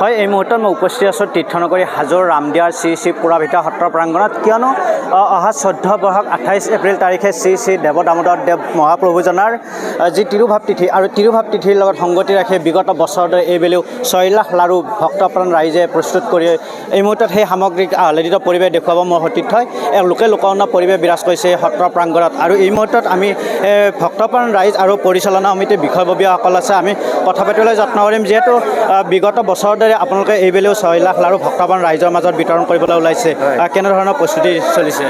হয়, এই মুহূৰ্তত মই উপস্থিত আছোঁ তীৰ্থনগৰী হাজোৰ ৰামদিয়াৰ শ্ৰী শ্ৰী পুৰাভিতা সত্ৰ প্ৰাংগণত। কিয়নো অহা 14 বহাগ 28 এপ্ৰিল তাৰিখে শ্ৰী শ্ৰী দেৱ দামোদৰ দেৱ মহাপ্ৰভুজনাৰ যি তিৰুভাৱ তিথি আৰু তিৰুভাৱ তিথিৰ লগত সংগতি ৰাখি বিগত বছৰতে এইবেলিও 6 লাখ লাৰু ভক্তপ্ৰাণ ৰাইজে প্ৰস্তুত কৰি এই মুহূৰ্তত সেই সামগ্ৰিক আহ্লাদিত পৰিৱেশ দেখুৱাব মোৰ সতীৰ্থই এক লোকোন্নত পৰিৱেশ বিৰাজ কৰিছে সত্ৰ প্ৰাংগণত। আৰু এই মুহূৰ্তত আমি ভক্তপ্ৰাণ ৰাইজ আৰু পৰিচালনা সমিতিৰ বিষয়ববীয়াসকল আছে, আমি কথা পাতিবলৈ যত্ন কৰিম। যিহেতু বিগত বছৰৰ দৰে আপোনালোকে এইবেলিও 6 লাখ লাৰু ভক্তপ্ৰাণ ৰাইজৰ মাজত বিতৰণ কৰিবলৈ ওলাইছে, কেনেধৰণৰ প্ৰস্তুতি চলিছে?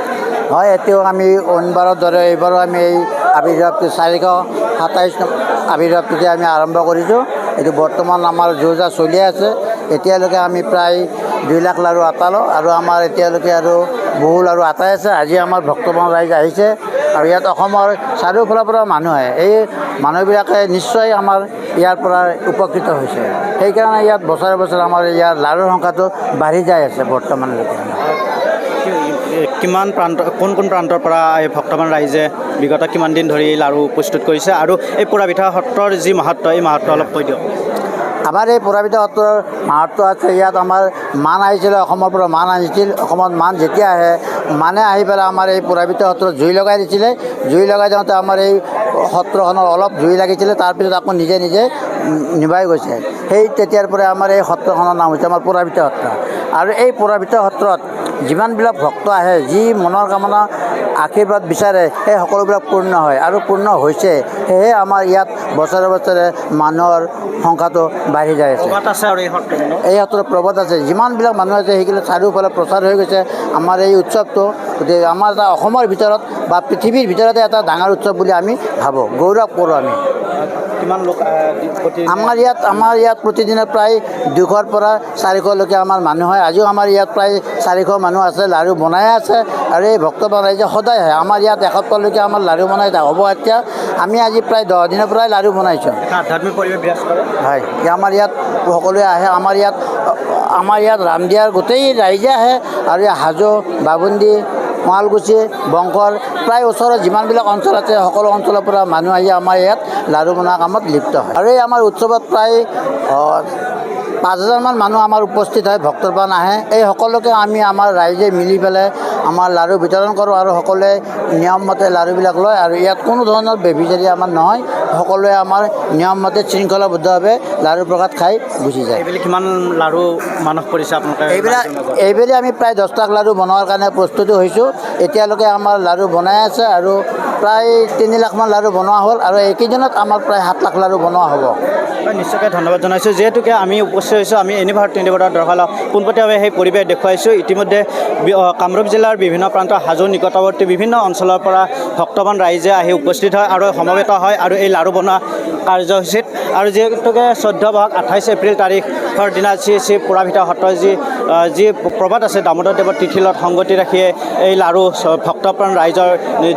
হয়, এতিয়াও আমি অইনবাৰৰ দৰে এইবাৰো আমি এই আবিৰ্ভাৱটো 427 আবিৰ্ভাৱটোতে আমি আৰম্ভ কৰিছোঁ। এইটো বৰ্তমান আমাৰ যোজা চলি আছে। এতিয়ালৈকে আমি প্ৰায় 2 লাখ লাৰু আটালোঁ আৰু আমাৰ এতিয়ালৈকে আৰু বহু লাৰু আটাই আছে। আজি আমাৰ ভক্তপ্ৰাণ ৰাইজ আহিছে আৰু ইয়াত অসমৰ চাৰিওফালৰ পৰা মানুহ আহে। এই মানুহবিলাকে নিশ্চয় আমাৰ ইয়াৰ পৰা উপকৃত হৈছে। সেইকাৰণে ইয়াত বছৰে বছৰে আমাৰ ইয়াৰ লাৰুৰ সংখ্যাটো বাঢ়ি যাই আছে বৰ্তমানলৈকে। কিমান প্ৰান্ত, কোন কোন প্ৰান্তৰ পৰা এই ভক্তপ্ৰাণ ৰাইজে বিগত কিমান দিন ধৰি লাৰু প্ৰস্তুত কৰিছে আৰু এই পুৰাভিতা সত্ৰৰ যি মাহাত্ম্য, এই মাহাত্ম্য অলপ কৈ দিয়ক। আমাৰ এই পুৰাভিতা সত্ৰৰ মাহাত্ম্য আছে। ইয়াত আমাৰ মান আহিছিলে, অসমৰ পৰা মান আহিছিল। অসমত মান যেতিয়া আহে, মানে আহি পেলাই আমাৰ এই পুৰাভিতা সত্ৰত জুই লগাই দিছিলে। জুই লগাই দিওঁতে আমাৰ এই সত্ৰখনৰ অলপ জুই লাগিছিলে, তাৰপিছত আকৌ নিজে নিজে নিভাই গৈছে। সেই তেতিয়াৰ পৰাই আমাৰ এই সত্ৰখনৰ নাম হৈছে আমাৰ পুৰাভিতা সত্ৰ। আৰু এই পুৰাভিতা সত্ৰত যিমানবিলাক ভক্ত আহে, যি মনৰ কামনা আশীৰ্বাদ বিচাৰে, সেই সকলোবিলাক পূৰ্ণ হয় আৰু পূৰ্ণ হৈছে। সেয়েহে আমাৰ ইয়াত বছৰে বছৰে মানুহৰ সংখ্যাটো বাঢ়ি যায় আছে। এই সত্ৰত প্ৰবাদ আছে, যিমানবিলাক মানুহ আছে সেইবিলাক চাৰিওফালে প্ৰচাৰ হৈ গৈছে আমাৰ এই উৎসৱটো। গতিকে আমাৰ এটা অসমৰ ভিতৰত বা পৃথিৱীৰ ভিতৰতে এটা ডাঙৰ উৎসৱ বুলি আমি ভাবোঁ, গৌৰৱ কৰোঁ আমি। কিমান লোক আমাৰ ইয়াত প্ৰতিদিনে প্ৰায় 200ৰ পৰা 400লৈকে আমাৰ মানুহ হয়। আজিও আমাৰ ইয়াত প্ৰায় 400 মানুহ আছে, লাৰু বনাই আছে। আৰু এই ভক্তপ্ৰাণ ৰাইজে সদায় হয়। আমাৰ ইয়াত এসপ্তাহলৈকে আমাৰ লাৰু বনাই হ'ব। এতিয়া আমি আজি প্ৰায় 10 দিনৰ পৰাই লাৰু বনাইছোঁ। আধ্যাত্মিক পৰিৱেশ বিৰাজ কৰে। হয়, আমাৰ ইয়াত সকলোৱে আহে। আমাৰ ইয়াত ৰামদিয়াৰ গোটেই ৰাইজে আহে আৰু হাজো, বাবুন্দি, শুৱালকুছি, বংশৰ প্ৰায় ওচৰৰ যিমানবিলাক অঞ্চল আছে সকলো অঞ্চলৰ পৰা মানুহ আহি আমাৰ ইয়াত লাৰু বনোৱা কামত লিপ্ত হয়। আৰু এই আমাৰ উৎসৱত প্ৰায় 5000মান মানুহ আমাৰ উপস্থিত হয়, ভক্তপ্ৰাণ আহে। এই সকলোকে আমি আমাৰ ৰাইজে মিলি পেলাই আমাৰ লাৰু বিতৰণ কৰোঁ আৰু সকলোৱে নিয়মমতে লাৰুবিলাক লয়। আৰু ইয়াত কোনো ধৰণৰ বেভিচাৰী আমাৰ নহয়, সকলোৱে আমাৰ নিয়মমতে শৃংখলাবদ্ধভাৱে লাৰু প্ৰসাদ খাই গুচি যায়। এইবেলি কিমান লাৰু মানস কৰিছে আপোনালোকে? এইবেলি আমি প্ৰায় 10 লাখ লাৰু বনোৱাৰ কাৰণে প্ৰস্তুতি হৈছোঁ। এতিয়ালৈকে আমাৰ লাৰু বনাই আছে আৰু প্ৰায় 3 লাখমান লাৰু বনোৱা হ'ল আৰু এইকেইদিনত আমাৰ প্ৰায় 7 লাখ লাৰু বনোৱা হ'ব। নিশ্চয়কৈ ধন্যবাদ জনাইছোঁ। যিহেতুকে আমি উপস্থিত হৈছোঁ, আমি এনিভাৰত তিনিবাৰৰ দৰ্শালক পোনপটীয়াভাৱে সেই পৰিৱেশ দেখুৱাইছোঁ। ইতিমধ্যে কামৰূপ জিলাৰ বিভিন্ন প্ৰান্ত, হাজো নিকটৱৰ্তী বিভিন্ন অঞ্চলৰ পৰা ভক্তপ্ৰাণ ৰাইজে আহি উপস্থিত হয় আৰু সমবেত হয় আৰু এই লাৰু বনোৱা কাৰ্যসূচীত। আৰু যিহেতুকে 14 বহাগ 28 এপ্ৰিল তাৰিখৰ দিনা শ্ৰী শ্ৰী পুৰাভিতা সত্ৰৰ যি প্ৰবাদ আছে, দামোদৰ দেৱৰ তিথিৰ লগত সংগতি ৰাখিয়ে এই লাৰু ভক্তপ্ৰাণ ৰাইজৰ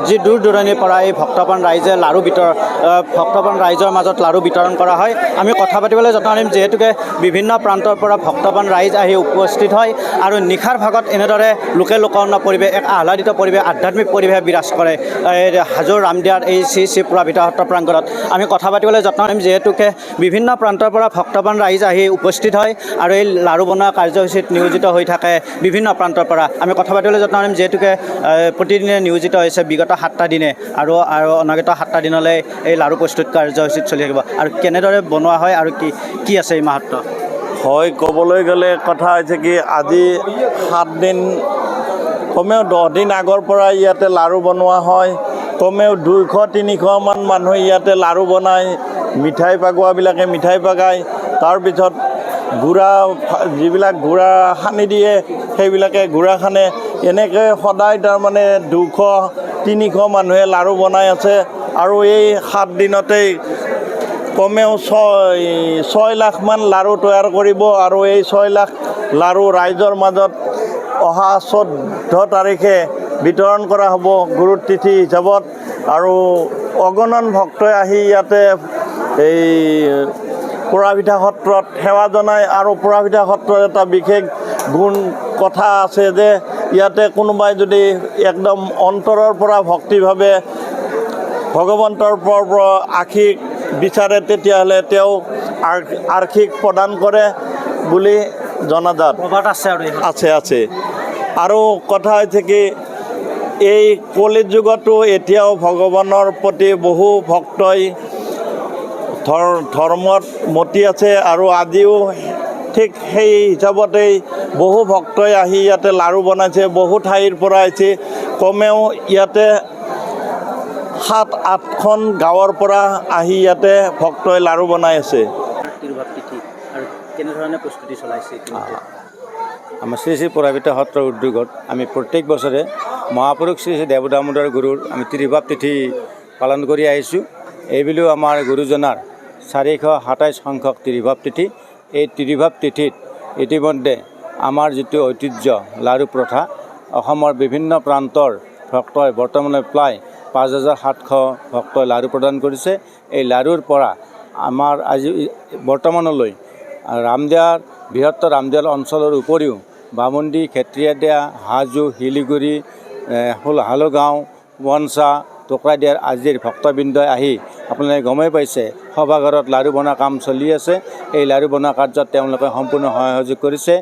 যি দূৰ দূৰণিৰ পৰা এই ভক্তপ্ৰাণ ৰাইজে ভক্তপ্ৰাণ ৰাইজৰ মাজত লাৰু বিতৰণ কৰা হয়। আমি কথা পাতিবলৈ যত্ন কৰিম, যিহেতুকে বিভিন্ন প্ৰান্তৰ পৰা ভক্তপ্ৰাণ ৰাইজ আহি উপস্থিত হয় আৰু নিশাৰ ভাগত এনেদৰে লোকোন্নত পৰিৱেশ, এক আহ্লাদিত পৰিৱেশ, আধ্যাত্মিক পৰিৱেশ বিৰাজ কৰে হাজোৰ ৰামদিয়াৰ এই শ্ৰী শ্ৰী পুৰাভিতা সত্ৰ প্ৰাংগণত। আমি কথা পাতিবলৈ যত্ন কৰিম, যিহেতুকে বিভিন্ন প্ৰান্তৰ পৰা ভক্তপ্ৰাণ ৰাইজ আহি উপস্থিত হয় আৰু এই লাৰু বনোৱা কাৰ্যসূচীত নিয়োজিত হৈ থাকে বিভিন্ন প্ৰান্তৰ পৰা। আমি কথা পাতিবলৈ যত্ন কৰিম, যিহেতুকে প্ৰতিদিনে নিয়োজিত হৈছে বিগত 7টা দিনে আৰু অনাগত 7টা দিনলৈ এই লাৰু প্ৰস্তুত কাৰ্যসূচীত চলি থাকিব। আৰু কেনেদৰে বনোৱা হয় আৰু কি আছে এই মাহাত্ম্য? হয়, ক'বলৈ গ'লে কথা হৈছে কি, আজি 7 দিন, কমেও 10 দিন আগৰ পৰা ইয়াতে লাৰু বনোৱা হয়। কমেও 200-300 মান মানুহে ইয়াতে লাৰু বনায়, মিঠাই পাগোৱাবিলাকে মিঠাই পাগায়। তাৰপিছত যিবিলাক গুড়া সানি দিয়ে সেইবিলাকে গুড়া সানে। এনেকৈ সদায় তাৰমানে 200-300 মানুহে লাৰু বনাই আছে। আৰু এই 7 দিনতেই কমেও 6 লাখমান লাৰু তৈয়াৰ কৰিব আৰু এই 6 লাখ লাৰু ৰাইজৰ মাজত অহা 14 তাৰিখে বিতৰণ কৰা হ'ব গুৰুৰ তিথি হিচাপত। আৰু অগণন ভক্তই আহি ইয়াতে এই পুৰাভিতা সত্ৰত সেৱা জনায়। আৰু পুৰাভিতা সত্ৰৰ এটা বিশেষ গুণ কথা আছে যে ইয়াতে কোনোবাই যদি একদম অন্তৰৰ পৰা ভক্তিভাৱে ভগৱন্তৰ পৰা আশীষ বিচাৰে তেতিয়াহ'লে তেওঁ আৰ্শীষ প্ৰদান কৰে। বুলি জনাজাত প্ৰবাদ আছে আৰু এইখন। আছে আৰু কথা হৈছে কি এই কলিত যুগতো এতিয়াও ভগৱানৰ প্ৰতি বহু ভক্তই ধৰ্মত মতি আছে আৰু আজিও ঠিক সেই হিচাপতেই বহু ভক্তই আহি ইয়াতে লাড়ু বনাইছে। বহু ঠাইৰ পৰা আহিছে, কমেও ইয়াতে 7-8খন গাঁৱৰ পৰা আহি ইয়াতে ভক্তই লাড়ু বনাই আছে। তিৰুভাৱ তিথি আৰু কেনেধৰণে প্ৰস্তুতি চলাইছে ইতিমধ্যে? আমাৰ শ্ৰী শ্ৰী পৰাবিত সত্ৰৰ উদ্যোগত আমি প্ৰত্যেক বছৰে মহাপুৰুষ শ্ৰী শ্ৰী দেৱ দামোদৰ গুৰুৰ আমি তিৰুভাৱ তিথি পালন কৰি আহিছোঁ। এইবুলিও আমাৰ গুৰুজনাৰ 427 সংখ্যক তিৰুভাৱ তিথি। এই তিৰুভাৱ তিথিত ইতিমধ্যে আমাৰ যিটো ঐতিহ্য লাড়ু প্ৰথা, অসমৰ বিভিন্ন প্ৰান্তৰ ভক্তই বৰ্তমানে প্ৰায় 5700 ভক্তই লাড়ু প্ৰদান কৰিছে। এই লাড়ুৰ পৰা আমাৰ আজি বৰ্তমানলৈ ৰামদিয়াৰ বৃহত্তৰ ৰামদিয়াল অঞ্চলৰ উপৰিও বামুণ্ডি, খেত্ৰীয়াদিয়া, হাজো, শিলিগুৰি, হালগাঁও, বনচা, টুকুৰাদিয়াৰ আজিৰ ভক্তবৃন্দই আহি আপোনালোকে গমেই পাইছে সভাঘৰত লাড়ু বনোৱা কাম চলি আছে। এই লাড়ু বনোৱা কাৰ্যত তেওঁলোকে সম্পূৰ্ণ সহযোগ কৰিছে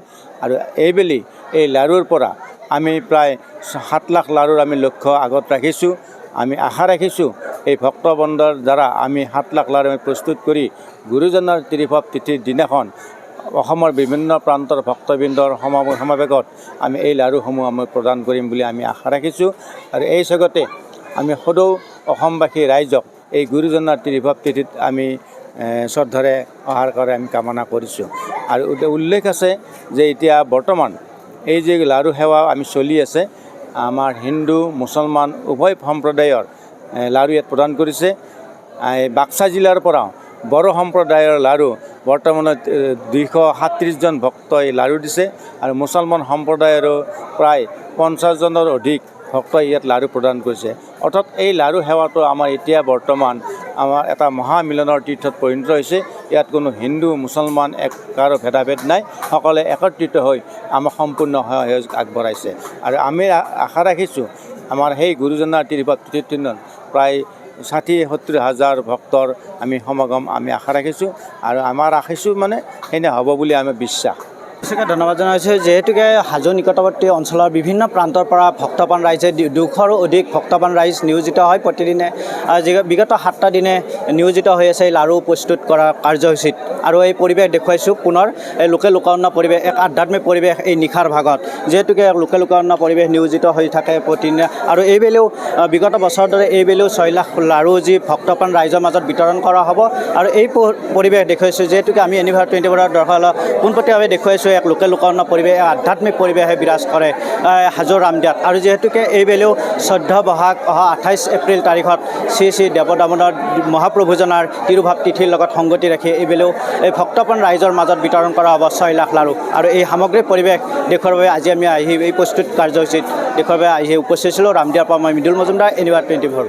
আৰু এইবেলি এই লাড়ুৰ পৰা আমি প্ৰায় 7 লাখ লাড়ুৰ আমি লক্ষ্য আগত ৰাখিছোঁ। আমি আশা ৰাখিছোঁ এই ভক্তবৃন্দৰ দ্বাৰা আমি 7 লাখ লাড়ু প্ৰস্তুত কৰি গুৰুজনাৰ তিৰুভাৱ তিথিৰ দিনাখন অসমৰ বিভিন্ন প্ৰান্তৰ ভক্তবৃন্দৰ সমাৱেশত আমি এই লাড়ুসমূহ আমি প্ৰদান কৰিম বুলি আমি আশা ৰাখিছোঁ। আৰু এই জগতে আমি সদৌ অসমবাসী ৰাইজক এই গুৰুজনাৰ তিৰুভাৱ তিথিত আমি শ্ৰদ্ধাৰে অহাৰ কৰে আমি কামনা কৰিছোঁ। আৰু উল্লেখ আছে যে এতিয়া বৰ্তমান এই যে লাড়ু সেৱা আমি চলি আছে, আমাৰ হিন্দু মুছলমান উভয় সম্প্ৰদায়ৰ লাড়ু ইয়াত প্ৰদান কৰিছে। বাক্সা জিলাৰ পৰা বড়ো সম্প্ৰদায়ৰ লাড়ু বৰ্তমানত 237জন ভক্তই লাড়ু দিছে আৰু মুছলমান সম্প্ৰদায়ৰো প্ৰায় 50জনৰ অধিক ভক্তই ইয়াত লাড়ু প্ৰদান কৰিছে। অৰ্থাৎ এই লাড়ু সেৱাটো আমাৰ এতিয়া বৰ্তমান আমাৰ এটা মহামিলনৰ তীৰ্থত পৰিণত হৈছে। ইয়াত কোনো হিন্দু মুছলমান কাৰো ভেদাভেদ নাই, সকলোৱে একত্ৰিত হৈ আমাক সম্পূৰ্ণ সহযোগ আগবঢ়াইছে। আৰু আমি আশা ৰাখিছোঁ আমাৰ সেই গুৰুজনাৰ তিৰুভাৱ তিথিৰ দিনত প্ৰায় 60-70 হাজাৰ ভক্তৰ আমি সমাগম আমি আশা ৰাখিছোঁ আৰু আমাৰ ৰাখিছোঁ মানে সেনে হ'ব বুলি আমি বিশ্বাস। বেছিকৈ ধন্যবাদ জনাইছোঁ। যিহেতুকে হাজো নিকটৱৰ্তী অঞ্চলৰ বিভিন্ন প্ৰান্তৰ পৰা ভক্তবান ৰাইজে 200ৰো অধিক ভক্তবান ৰাইজ নিয়োজিত হয় প্ৰতিদিনে। বিগত 7টা দিনে নিয়োজিত হৈ আছে এই লাড়ু প্ৰস্তুত কৰা কাৰ্যসূচীত। আৰু এই পৰিৱেশ দেখুৱাইছোঁ পুনৰ এই লোকঅন্য পৰিৱেশ, এক আধ্যাত্মিক পৰিৱেশ এই নিশাৰ ভাগত। যিহেতুকে লোকঅন্য পৰিৱেশ নিয়োজিত হৈ থাকে প্ৰতিদিনে। আৰু এইবেলিও বিগত বছৰৰ দৰে এইবেলিও 6 লাখ লাড়ু যি ভক্তবান ৰাইজৰ মাজত বিতৰণ কৰা হ'ব। আৰু এই পৰিৱেশ দেখুৱাইছোঁ যিহেতুকে আমি এনি ভাৰত 24 দৰ্শকক পোনপটীয়াভাৱে দেখুৱাইছোঁ এক লোকঅন্য পৰিৱেশ, এক আধ্যাত্মিক পৰিৱেশে বিৰাজ কৰে হাজোৰ ৰামদিয়াত। আৰু যিহেতুকে এইবেলিও 14 বহাগ অহা 28 এপ্ৰিল তাৰিখত শ্ৰী শ্ৰী দেৱ দামোদৰ মহাপ্ৰভুজনাৰ তিৰুভাৱ তিথিৰ লগত সংগতি ৰাখি এইবেলিও এই ভক্তপ্ৰাণ ৰাইজৰ মাজত বিতৰণ কৰা হ'ব 6 লাখ লাড়ু। আৰু এই সামগ্ৰিক পৰিৱেশ দেখুৱাৰ বাবে আজি আমি আহি এই প্ৰস্তুত কাৰ্যসূচীত দেখুৱাৰ বাবে আহি উপস্থিত হৈছিলোঁ। ৰামদিয়াৰ পৰা মই মৃদুল মজুমদাৰ, এনি ভাৰত 24।